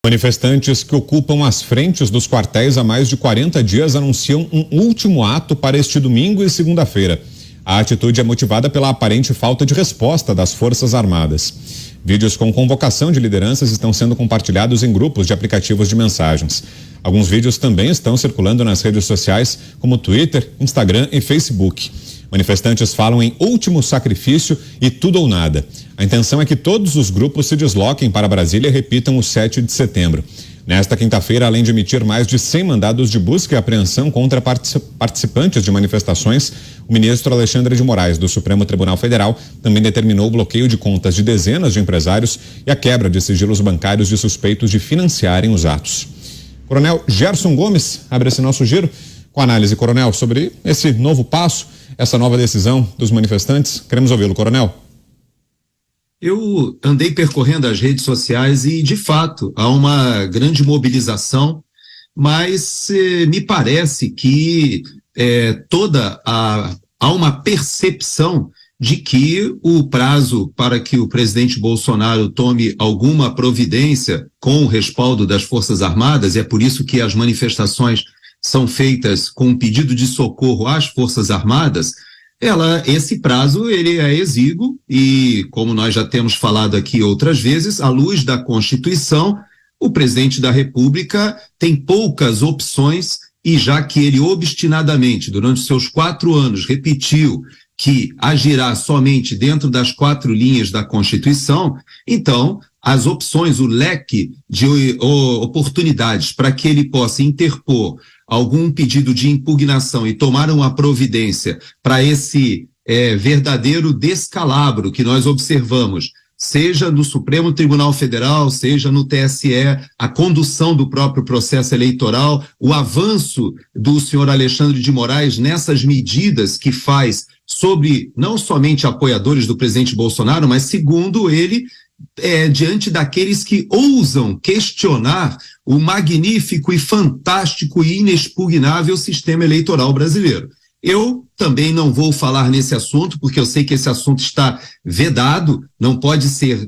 Manifestantes que ocupam as frentes dos quartéis há mais de 40 dias anunciam um último ato para este domingo e segunda-feira. A atitude é motivada pela aparente falta de resposta das Forças Armadas. Vídeos com convocação de lideranças estão sendo compartilhados em grupos de aplicativos de mensagens. Alguns vídeos também estão circulando nas redes sociais, como Twitter, Instagram e Facebook. Manifestantes falam em último sacrifício e tudo ou nada. A intenção é que todos os grupos se desloquem para Brasília e repitam o 7 de setembro. Nesta quinta-feira, além de emitir mais de 100 mandados de busca e apreensão contra participantes de manifestações, o ministro Alexandre de Moraes, do Supremo Tribunal Federal, também determinou o bloqueio de contas de dezenas de empresários e a quebra de sigilos bancários de suspeitos de financiarem os atos. Coronel Gerson Gomes abre esse nosso giro com análise, Coronel, sobre esse novo passo, essa nova decisão dos manifestantes. Queremos ouvi-lo, Coronel. Eu andei percorrendo as redes sociais e, de fato, há uma grande mobilização, mas me parece que há uma percepção de que o prazo para que o presidente Bolsonaro tome alguma providência com o respaldo das Forças Armadas, e é por isso que as manifestações são feitas com um pedido de socorro às Forças Armadas, esse prazo ele é exíguo e, como nós já temos falado aqui outras vezes, à luz da Constituição, o presidente da República tem poucas opções e já que ele obstinadamente, durante seus 4 anos, repetiu que agirá somente dentro das 4 linhas da Constituição, então as opções, o leque de oportunidades para que ele possa interpor algum pedido de impugnação e tomar uma providência para esse verdadeiro descalabro que nós observamos, seja no Supremo Tribunal Federal, seja no TSE, a condução do próprio processo eleitoral, o avanço do senhor Alexandre de Moraes nessas medidas que faz sobre não somente apoiadores do presidente Bolsonaro, mas segundo ele, diante daqueles que ousam questionar o magnífico e fantástico e inexpugnável sistema eleitoral brasileiro. Eu também não vou falar nesse assunto, porque eu sei que esse assunto está vedado, não pode ser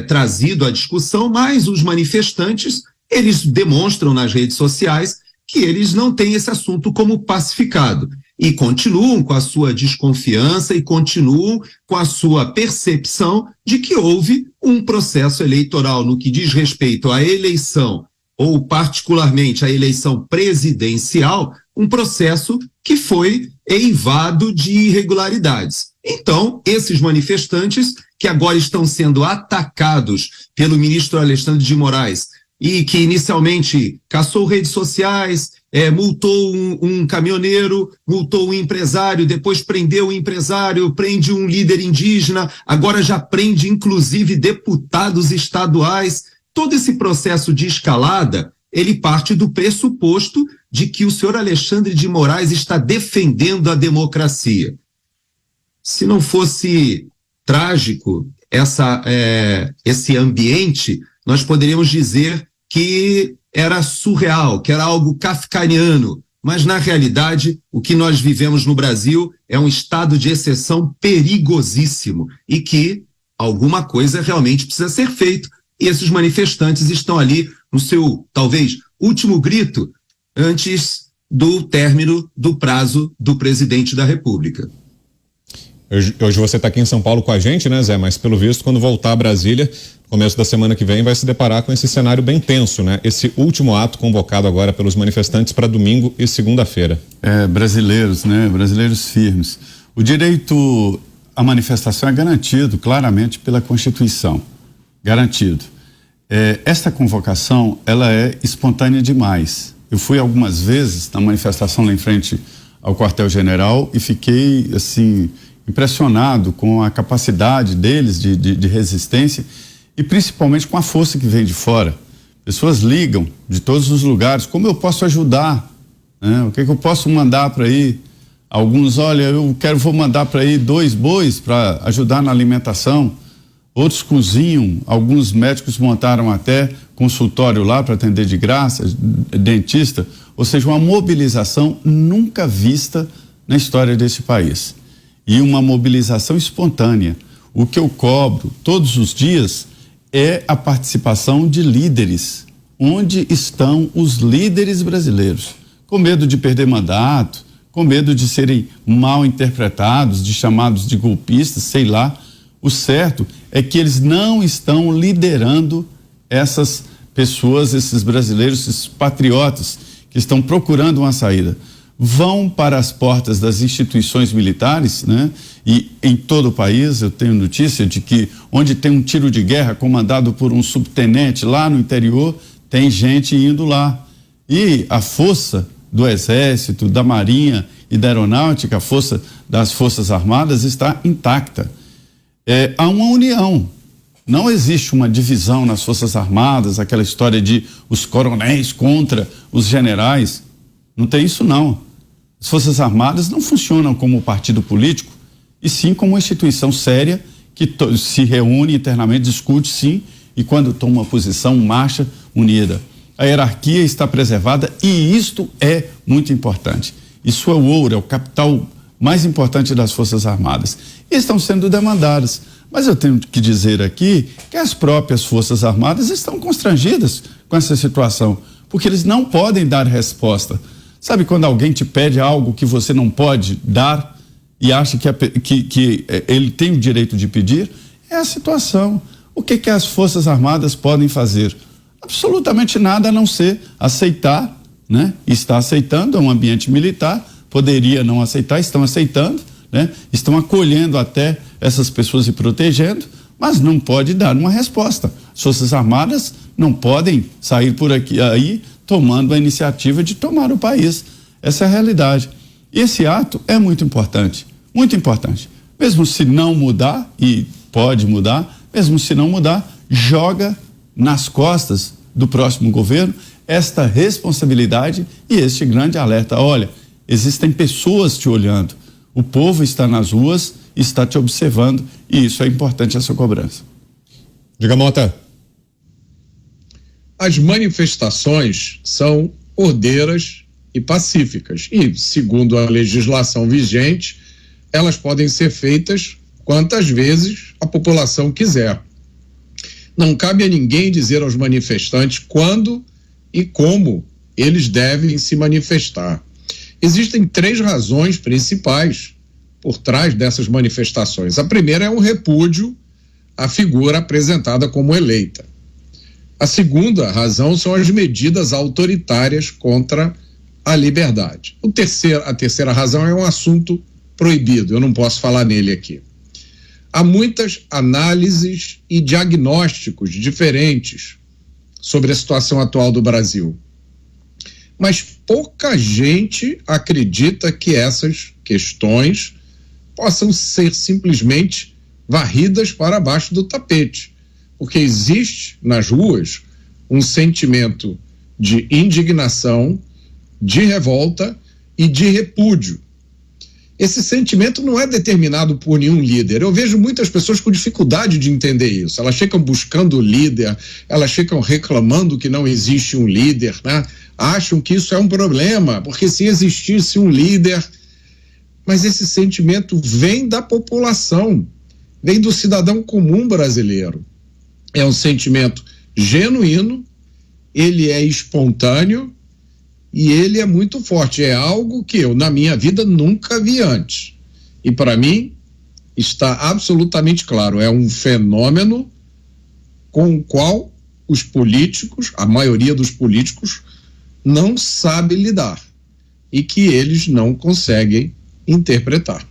trazido à discussão, mas os manifestantes, eles demonstram nas redes sociais que eles não têm esse assunto como pacificado e continuam com a sua desconfiança e continuam com a sua percepção de que houve um processo eleitoral no que diz respeito à eleição, ou particularmente à eleição presidencial, um processo que foi eivado de irregularidades. Então, esses manifestantes, que agora estão sendo atacados pelo ministro Alexandre de Moraes, e que inicialmente caçou redes sociais, multou um caminhoneiro, multou um empresário, depois prendeu o empresário, prende um líder indígena, agora já prende inclusive deputados estaduais. Todo esse processo de escalada, ele parte do pressuposto de que o senhor Alexandre de Moraes está defendendo a democracia. Se não fosse trágico esse ambiente, nós poderíamos dizer que era surreal, que era algo kafkaniano, mas na realidade o que nós vivemos no Brasil é um estado de exceção perigosíssimo e que alguma coisa realmente precisa ser feito. E esses manifestantes estão ali no seu, talvez, último grito antes do término do prazo do presidente da República. Hoje você está aqui em São Paulo com a gente, né, Zé? Mas pelo visto, quando voltar a Brasília, começo da semana que vem, vai se deparar com esse cenário bem tenso, né? Esse último ato convocado agora pelos manifestantes para domingo e segunda-feira. Brasileiros, né? Brasileiros firmes. O direito à manifestação é garantido claramente pela Constituição. Garantido. Esta convocação, ela é espontânea demais. Eu fui algumas vezes na manifestação lá em frente ao quartel-general e fiquei, assim, impressionado com a capacidade deles de resistência e principalmente com a força que vem de fora. Pessoas ligam de todos os lugares, como eu posso ajudar? Né? O que eu posso mandar para aí? Alguns, olha, vou mandar para aí 2 bois para ajudar na alimentação. Outros cozinham, alguns médicos montaram até consultório lá para atender de graça, dentista, ou seja, uma mobilização nunca vista na história desse país. E uma mobilização espontânea. O que eu cobro todos os dias é a participação de líderes onde estão os líderes brasileiros, com medo de perder mandato, com medo de serem mal interpretados, de chamados de golpistas, sei lá. O certo é que eles não estão liderando essas pessoas, esses brasileiros, esses patriotas que estão procurando uma saída. Vão para as portas das instituições militares, né? E em todo o país eu tenho notícia de que onde tem um tiro de guerra comandado por um subtenente lá no interior, tem gente indo lá. E a força do Exército, da Marinha e da Aeronáutica, a força das Forças Armadas está intacta. Há uma união. Não existe uma divisão nas Forças Armadas, aquela história de os coronéis contra os generais. Não tem isso, não. As Forças Armadas não funcionam como partido político, e sim como uma instituição séria que se reúne internamente, discute sim, e quando toma uma posição, marcha unida. A hierarquia está preservada e isto é muito importante. Isso é o ouro, é o capital mais importante das Forças Armadas. E estão sendo demandadas. Mas eu tenho que dizer aqui que as próprias Forças Armadas estão constrangidas com essa situação, porque eles não podem dar resposta. Sabe quando alguém te pede algo que você não pode dar e acha que ele tem o direito de pedir? É a situação. O que as Forças Armadas podem fazer? Absolutamente nada a não ser aceitar, né? Está aceitando, é um ambiente militar, poderia não aceitar, estão aceitando, né? Estão acolhendo até essas pessoas e protegendo, mas não pode dar uma resposta. As Forças Armadas não podem sair por aqui aí tomando a iniciativa de tomar o país. Essa é a realidade. E esse ato é muito importante, muito importante. Mesmo se não mudar, e pode mudar, mesmo se não mudar, joga nas costas do próximo governo esta responsabilidade e este grande alerta. Olha, existem pessoas te olhando, o povo está nas ruas, está te observando, e isso é importante, essa cobrança. Diga, Mota. As manifestações são ordeiras e pacíficas e, segundo a legislação vigente, elas podem ser feitas quantas vezes a população quiser. Não cabe a ninguém dizer aos manifestantes quando e como eles devem se manifestar. Existem 3 razões principais por trás dessas manifestações. A primeira é um repúdio à figura apresentada como eleita. A segunda razão são as medidas autoritárias contra a liberdade. A terceira razão é um assunto proibido, eu não posso falar nele aqui. Há muitas análises e diagnósticos diferentes sobre a situação atual do Brasil, mas pouca gente acredita que essas questões possam ser simplesmente varridas para baixo do tapete, porque existe nas ruas um sentimento de indignação, de revolta e de repúdio. Esse sentimento não é determinado por nenhum líder. Eu vejo muitas pessoas com dificuldade de entender isso. Elas ficam buscando líder, elas ficam reclamando que não existe um líder, né? Acham que isso é um problema, porque se existisse um líder... Mas esse sentimento vem da população, vem do cidadão comum brasileiro. É um sentimento genuíno, ele é espontâneo e ele é muito forte. É algo que eu, na minha vida, nunca vi antes. E para mim, está absolutamente claro, é um fenômeno com o qual os políticos, a maioria dos políticos, não sabe lidar e que eles não conseguem interpretar.